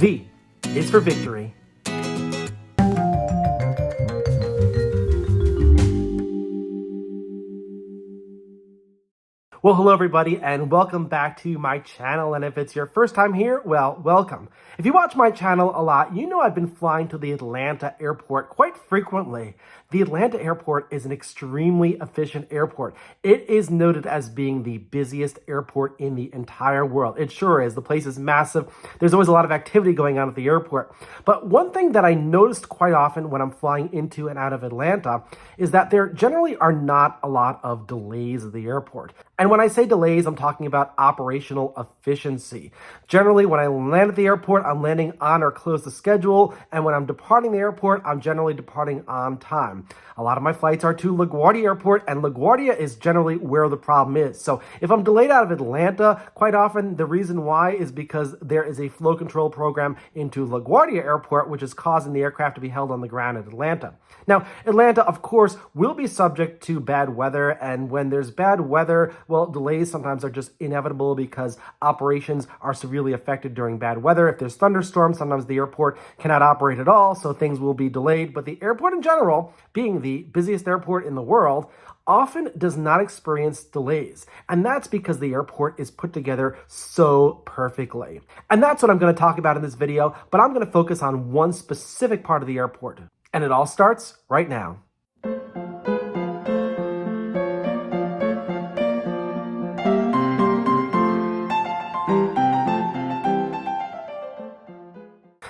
V is for victory. Well, hello everybody, and welcome back to my channel. And if it's your first time here, well, welcome. If you watch my channel a lot, you know I've been flying to the Atlanta airport quite frequently. The Atlanta airport is an extremely efficient airport. It is noted as being the busiest airport in the entire world. It sure is. The place is massive. There's always a lot of activity going on at the airport. But one thing that I noticed quite often when I'm flying into and out of Atlanta is that there generally are not a lot of delays at the airport. And when I say delays, I'm talking about operational efficiency. Generally, when I land at the airport, I'm landing on or close to schedule. And when I'm departing the airport, I'm generally departing on time. A lot of my flights are to LaGuardia Airport, and LaGuardia is generally where the problem is. So if I'm delayed out of Atlanta, quite often the reason why is because there is a flow control program into LaGuardia Airport, which is causing the aircraft to be held on the ground at Atlanta. Now, Atlanta, of course, will be subject to bad weather, and when there's bad weather, well, delays sometimes are just inevitable because operations are severely affected during bad weather. If there's thunderstorms, sometimes the airport cannot operate at all, so things will be delayed. But the airport in general, being the busiest airport in the world, often does not experience delays. And that's because the airport is put together so perfectly. And that's what I'm going to talk about in this video, but I'm going to focus on one specific part of the airport. And it all starts right now.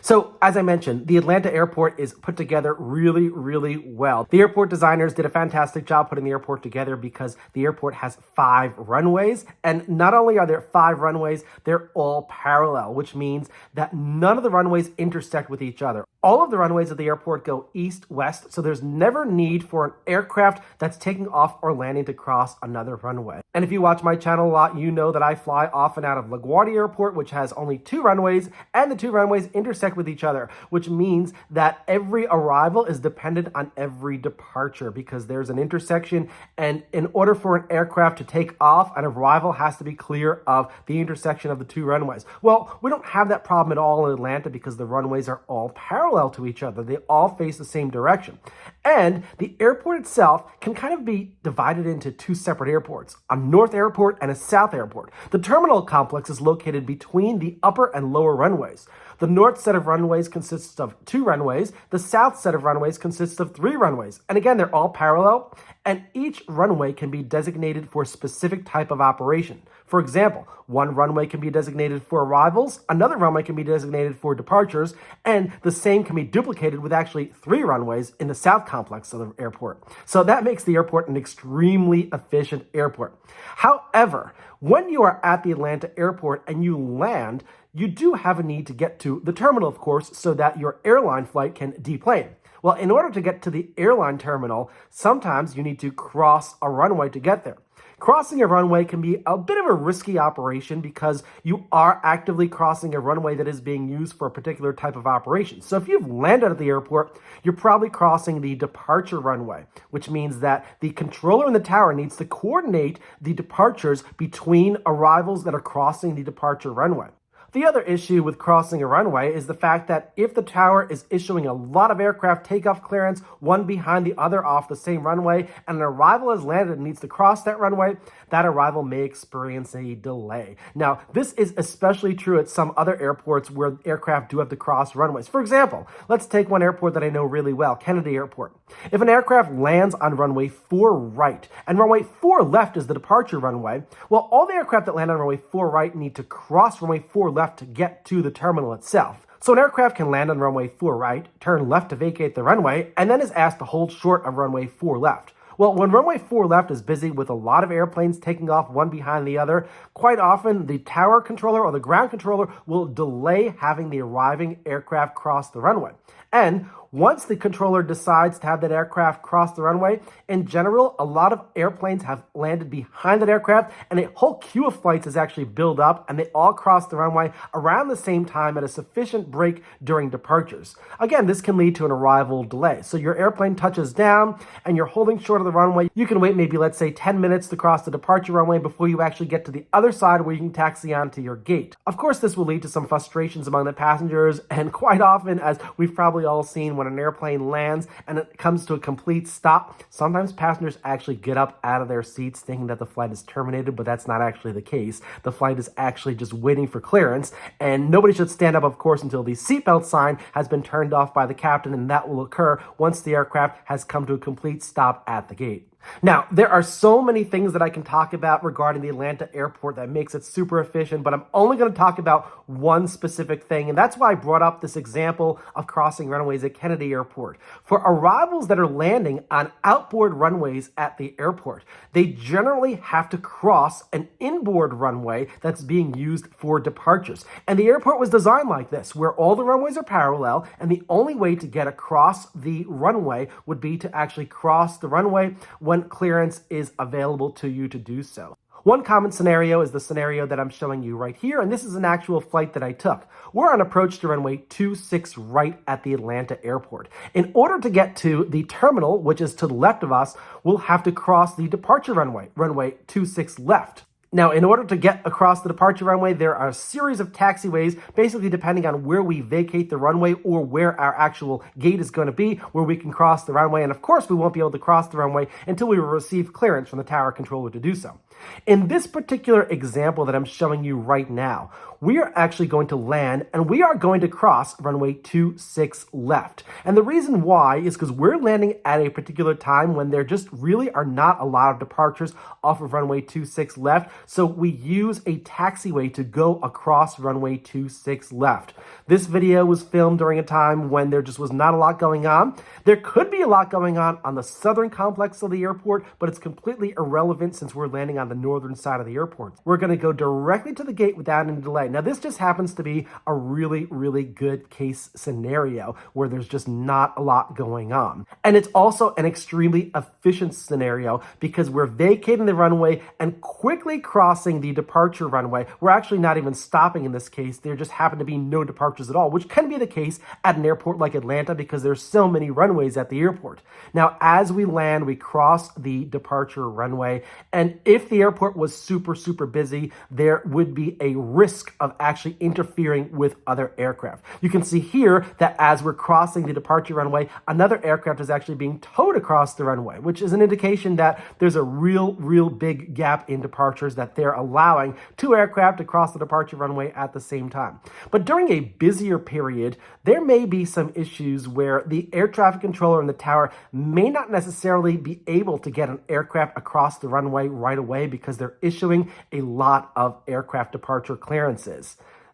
So, as I mentioned, the Atlanta airport is put together really, really well. The airport designers did a fantastic job putting the airport together because the airport has 5 runways. And not only are there 5 runways, they're all parallel, which means that none of the runways intersect with each other. All of the runways at the airport go east-west, so there's never need for an aircraft that's taking off or landing to cross another runway. And if you watch my channel a lot, you know that I fly off and out of LaGuardia Airport, which has only 2 runways, and the 2 runways intersect with each other, which means that every arrival is dependent on every departure because there's an intersection, and in order for an aircraft to take off, an arrival has to be clear of the intersection of the 2 runways. Well, we don't have that problem at all in Atlanta because the runways are all parallel to each other. They all face the same direction. And the airport itself can kind of be divided into 2 separate airports, a north airport and a south airport. The terminal complex is located between the upper and lower runways. The north set of runways consists of 2 runways. The south set of runways consists of 3 runways. And again, they're all parallel, and each runway can be designated for a specific type of operation. For example, one runway can be designated for arrivals, another runway can be designated for departures, and the same can be duplicated with actually 3 runways in the south complex of the airport. So that makes the airport an extremely efficient airport. However, when you are at the Atlanta airport and you land, you do have a need to get to the terminal, of course, so that your airline flight can deplane. Well, in order to get to the airline terminal, sometimes you need to cross a runway to get there. Crossing a runway can be a bit of a risky operation because you are actively crossing a runway that is being used for a particular type of operation. So if you've landed at the airport, you're probably crossing the departure runway, which means that the controller in the tower needs to coordinate the departures between arrivals that are crossing the departure runway. The other issue with crossing a runway is the fact that if the tower is issuing a lot of aircraft takeoff clearance, one behind the other off the same runway, and an arrival has landed and needs to cross that runway, that arrival may experience a delay. Now, this is especially true at some other airports where aircraft do have to cross runways. For example, let's take one airport that I know really well, Kennedy Airport. If an aircraft lands on runway 4 right, and runway 4 left is the departure runway, well, all the aircraft that land on runway 4 right need to cross runway 4 left to get to the terminal itself. So an aircraft can land on runway 4 right, turn left to vacate the runway, and then is asked to hold short of runway 4 left. Well, when runway 4 left is busy with a lot of airplanes taking off one behind the other, quite often the tower controller or the ground controller will delay having the arriving aircraft cross the runway. And Once the controller decides to have that aircraft cross the runway, in general, a lot of airplanes have landed behind that aircraft, and a whole queue of flights is actually built up, and they all cross the runway around the same time at a sufficient break during departures. Again, this can lead to an arrival delay. So your airplane touches down, and you're holding short of the runway. You can wait maybe, let's say, 10 minutes to cross the departure runway before you actually get to the other side where you can taxi onto your gate. Of course, this will lead to some frustrations among the passengers, and quite often, as we've probably all seen, when an airplane lands and it comes to a complete stop, sometimes passengers actually get up out of their seats thinking that the flight is terminated, but that's not actually the case. The flight is actually just waiting for clearance, and nobody should stand up, of course, until the seatbelt sign has been turned off by the captain, and that will occur once the aircraft has come to a complete stop at the gate. Now, there are so many things that I can talk about regarding the Atlanta airport that makes it super efficient, but I'm only going to talk about one specific thing, and that's why I brought up this example of crossing runways at Kennedy Airport. For arrivals that are landing on outboard runways at the airport, they generally have to cross an inboard runway that's being used for departures. And the airport was designed like this, where all the runways are parallel, and the only way to get across the runway would be to actually cross the runway when clearance is available to you to do so. One common scenario is the scenario that I'm showing you right here, and this is an actual flight that I took. We're on approach to runway 26 right at the Atlanta airport. In order to get to the terminal, which is to the left of us, we'll have to cross the departure runway, runway 26 left. Now, in order to get across the departure runway, there are a series of taxiways, basically depending on where we vacate the runway or where our actual gate is going to be, where we can cross the runway. And of course, we won't be able to cross the runway until we receive clearance from the tower controller to do so. In this particular example that I'm showing you right now, we are actually going to land and we are going to cross runway 26 left. And the reason why is because we're landing at a particular time when there just really are not a lot of departures off of runway 26 left. So we use a taxiway to go across runway 26 left. This video was filmed during a time when there just was not a lot going on. There could be a lot going on the southern complex of the airport, but it's completely irrelevant since we're landing on the northern side of the airport. We're going to go directly to the gate without any delay. Now, this just happens to be a really, really good case scenario where there's just not a lot going on. And it's also an extremely efficient scenario because we're vacating the runway and quickly crossing the departure runway. We're actually not even stopping in this case. There just happen to be no departures at all, which can be the case at an airport like Atlanta because there's so many runways at the airport. Now, as we land, we cross the departure runway, and if the airport was super, super busy, there would be a risk of actually interfering with other aircraft. You can see here that as we're crossing the departure runway, another aircraft is actually being towed across the runway, which is an indication that there's a real big gap in departures that they're allowing two aircraft to cross the departure runway at the same time. But during a busier period, there may be some issues where the air traffic controller in the tower may not necessarily be able to get an aircraft across the runway right away because they're issuing a lot of aircraft departure clearances.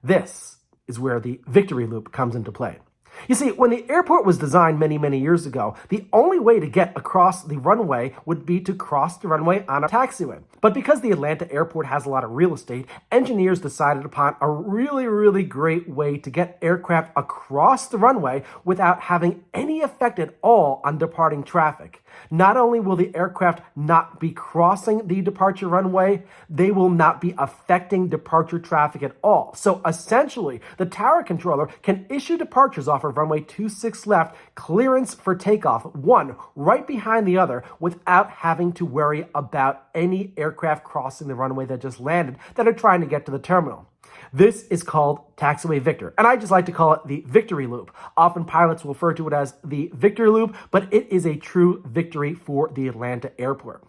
This is where the victory loop comes into play. You see, when the airport was designed many, many years ago, the only way to get across the runway would be to cross the runway on a taxiway. But because the Atlanta airport has a lot of real estate, engineers decided upon a really great way to get aircraft across the runway without having any effect at all on departing traffic. Not only will the aircraft not be crossing the departure runway, they will not be affecting departure traffic at all. So essentially, the tower controller can issue departures off of runway 26 left, clearance for takeoff, one right behind the other, without having to worry about any aircraft crossing the runway that just landed that are trying to get to the terminal. This is called Taxiway Victor, and I just like to call it the victory loop. Often pilots will refer to it as the victory loop, but it is a true victory for the Atlanta airport.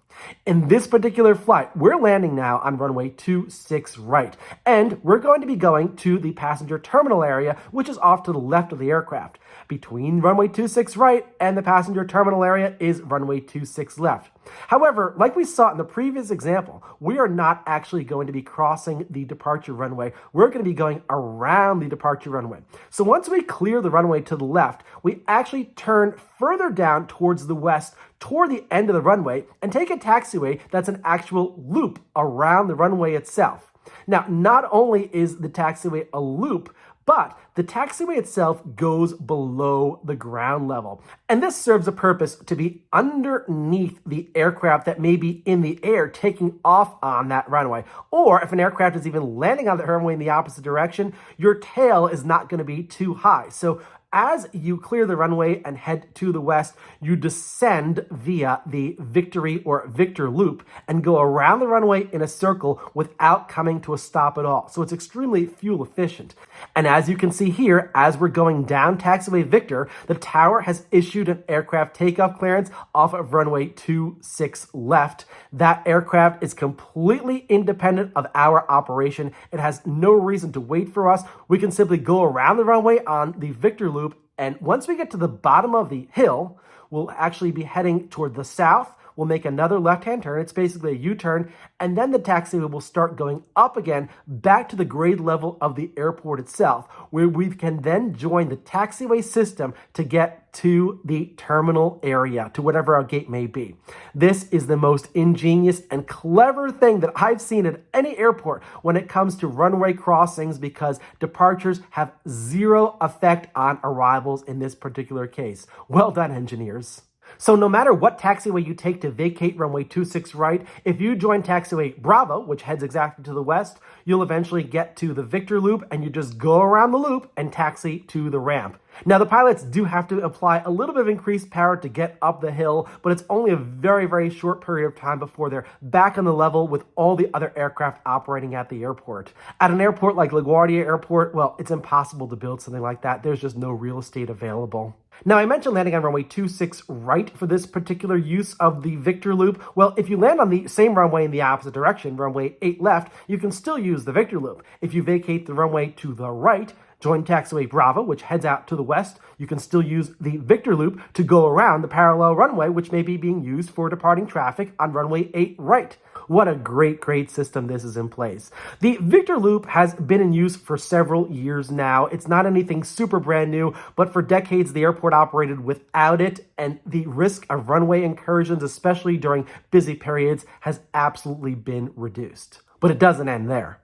In this particular flight, we're landing now on runway 26 right, and we're going to be going to the passenger terminal area, which is off to the left of the aircraft. Between runway 26 right and the passenger terminal area is runway 26 left. However, like we saw in the previous example, we are not actually going to be crossing the departure runway. We're going to be going around the departure runway. So once we clear the runway to the left, we actually turn further down towards the west toward the end of the runway and take a taxiway that's an actual loop around the runway itself. Now, not only is the taxiway a loop, But the taxiway itself goes below the ground level. And this serves a purpose to be underneath the aircraft that may be in the air taking off on that runway. Or if an aircraft is even landing on the runway in the opposite direction, your tail is not going to be too high. So as you clear the runway and head to the west, you descend via the Victory or Victor Loop and go around the runway in a circle without coming to a stop at all. So it's extremely fuel efficient. And as you can see here, as we're going down taxiway Victor, the tower has issued an aircraft takeoff clearance off of runway 26 left. That aircraft is completely independent of our operation. It has no reason to wait for us. We can simply go around the runway on the Victor Loop, and once we get to the bottom of the hill, we'll actually be heading toward the south. We'll make another left-hand turn. It's basically a U-turn. And then the taxiway will start going up again back to the grade level of the airport itself, where we can then join the taxiway system to get to the terminal area, to whatever our gate may be. This is the most ingenious and clever thing that I've seen at any airport when it comes to runway crossings, because departures have zero effect on arrivals in this particular case. Well done, engineers. So no matter what taxiway you take to vacate runway 26 right, if you join taxiway Bravo, which heads exactly to the west, you'll eventually get to the Victor Loop, and you just go around the loop and taxi to the ramp. Now, the pilots do have to apply a little bit of increased power to get up the hill, but it's only a very, very short period of time before they're back on the level with all the other aircraft operating at the airport. At an airport like LaGuardia Airport, well, it's impossible to build something like that. There's just no real estate available. Now, I mentioned landing on runway 26 right for this particular use of the Victor Loop. Well, if you land on the same runway in the opposite direction, runway 8 left, you can still use the Victor Loop. If you vacate the runway to the right, join taxiway Bravo, which heads out to the west, you can still use the Victor Loop to go around the parallel runway, which may be being used for departing traffic on runway 8 right. What a great, great system this is in place. The Victor Loop has been in use for several years now. It's not anything super brand new, but for decades the airport operated without it, and the risk of runway incursions, especially during busy periods, has absolutely been reduced. But it doesn't end there.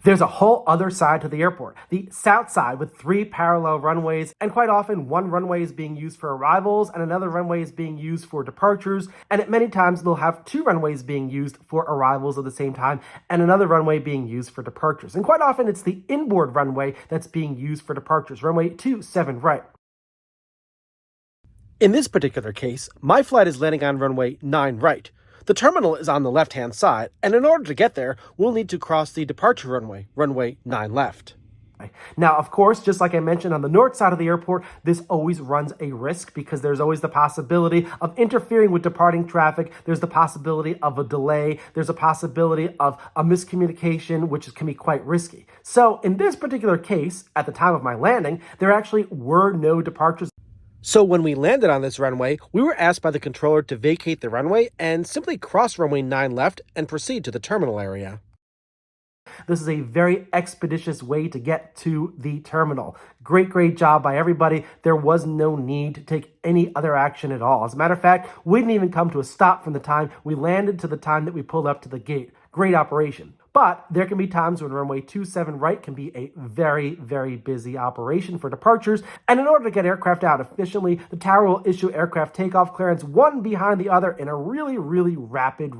There's a whole other side to the airport, the Southside, with 3 parallel runways, and quite often one runway is being used for arrivals and another runway is being used for departures, and at many times they'll have 2 runways being used for arrivals at the same time and another runway being used for departures. And quite often it's the inboard runway that's being used for departures, runway 27 right. In this particular case, my flight is landing on runway 9 right. The terminal is on the left-hand side, and in order to get there, we'll need to cross the departure runway, runway 9 left. Now, of course, just like I mentioned on the north side of the airport, this always runs a risk because there's always the possibility of interfering with departing traffic. There's the possibility of a delay. There's a possibility of a miscommunication, which can be quite risky. So in this particular case, at the time of my landing, there actually were no departures. So when we landed on this runway, we were asked by the controller to vacate the runway and simply cross runway 9 left and proceed to the terminal area. This is a very expeditious way to get to the terminal. Great, great job by everybody. There was no need to take any other action at all. As a matter of fact, we didn't even come to a stop from the time we landed to the time that we pulled up to the gate. Great operation. But there can be times when runway 27 right can be a very, very busy operation for departures. And in order to get aircraft out efficiently, the tower will issue aircraft takeoff clearance one behind the other in a really, really rapid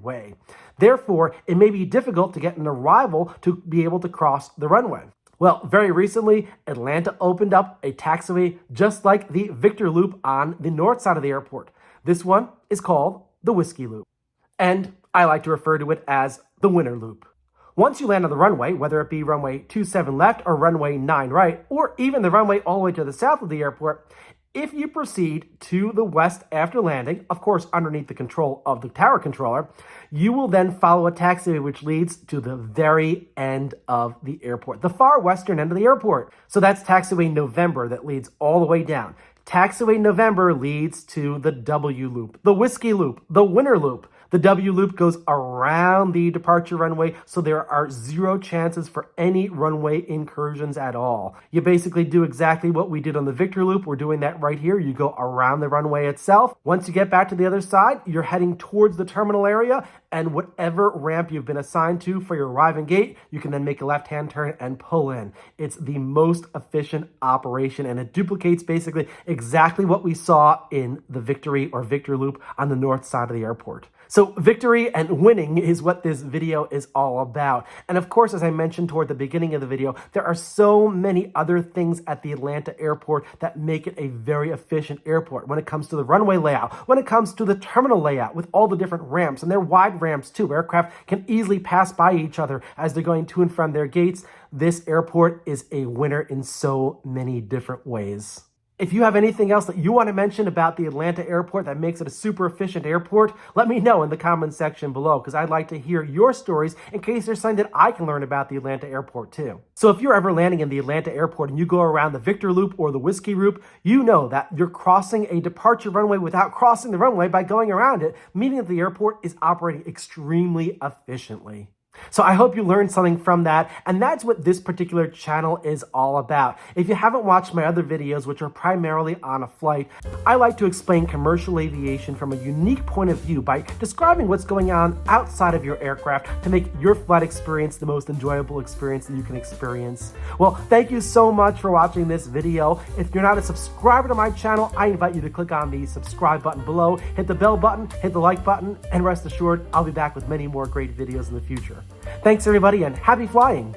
way. Therefore, it may be difficult to get an arrival to be able to cross the runway. Well, very recently, Atlanta opened up a taxiway just like the Victor Loop on the north side of the airport. This one is called the Whiskey Loop. And I like to refer to it as the Winter Loop. Once you land on the runway, whether it be runway 27 left or runway 9 right, or even the runway all the way to the south of the airport, if you proceed to the west after landing, of course underneath the control of the tower controller, you will then follow a taxiway which leads to the very end of the airport, the far western end of the airport. So that's taxiway November that leads all the way down. Taxiway November leads to the W Loop, the Whiskey Loop, the Winter Loop. The W Loop goes around the departure runway, so there are 0 chances for any runway incursions at all. You basically do exactly what we did on the Victor Loop. We're doing that right here. You go around the runway itself. Once you get back to the other side, you're heading towards the terminal area, and whatever ramp you've been assigned to for your arriving gate, you can then make a left-hand turn and pull in. It's the most efficient operation, and it duplicates basically exactly what we saw in the Victory or Victor Loop on the north side of the airport. So victory and winning is what this video is all about. And of course, as I mentioned toward the beginning of the video, there are so many other things at the Atlanta airport that make it a very efficient airport when it comes to the runway layout, when it comes to the terminal layout with all the different ramps, and they're wide ramps too. Aircraft can easily pass by each other as they're going to and from their gates. This airport is a winner in so many different ways. If you have anything else that you want to mention about the Atlanta airport that makes it a super efficient airport, let me know in the comments section below, because I'd like to hear your stories in case there's something that I can learn about the Atlanta airport too. So if you're ever landing in the Atlanta airport and you go around the Victor Loop or the Whiskey Loop, you know that you're crossing a departure runway without crossing the runway by going around it, meaning that the airport is operating extremely efficiently. So I hope you learned something from that, and that's what this particular channel is all about. If you haven't watched my other videos, which are primarily on a flight, I like to explain commercial aviation from a unique point of view by describing what's going on outside of your aircraft to make your flight experience the most enjoyable experience that you can experience. Well, thank you so much for watching this video. If you're not a subscriber to my channel, I invite you to click on the subscribe button below, hit the bell button, hit the like button, and rest assured, I'll be back with many more great videos in the future. Thanks everybody, and happy flying!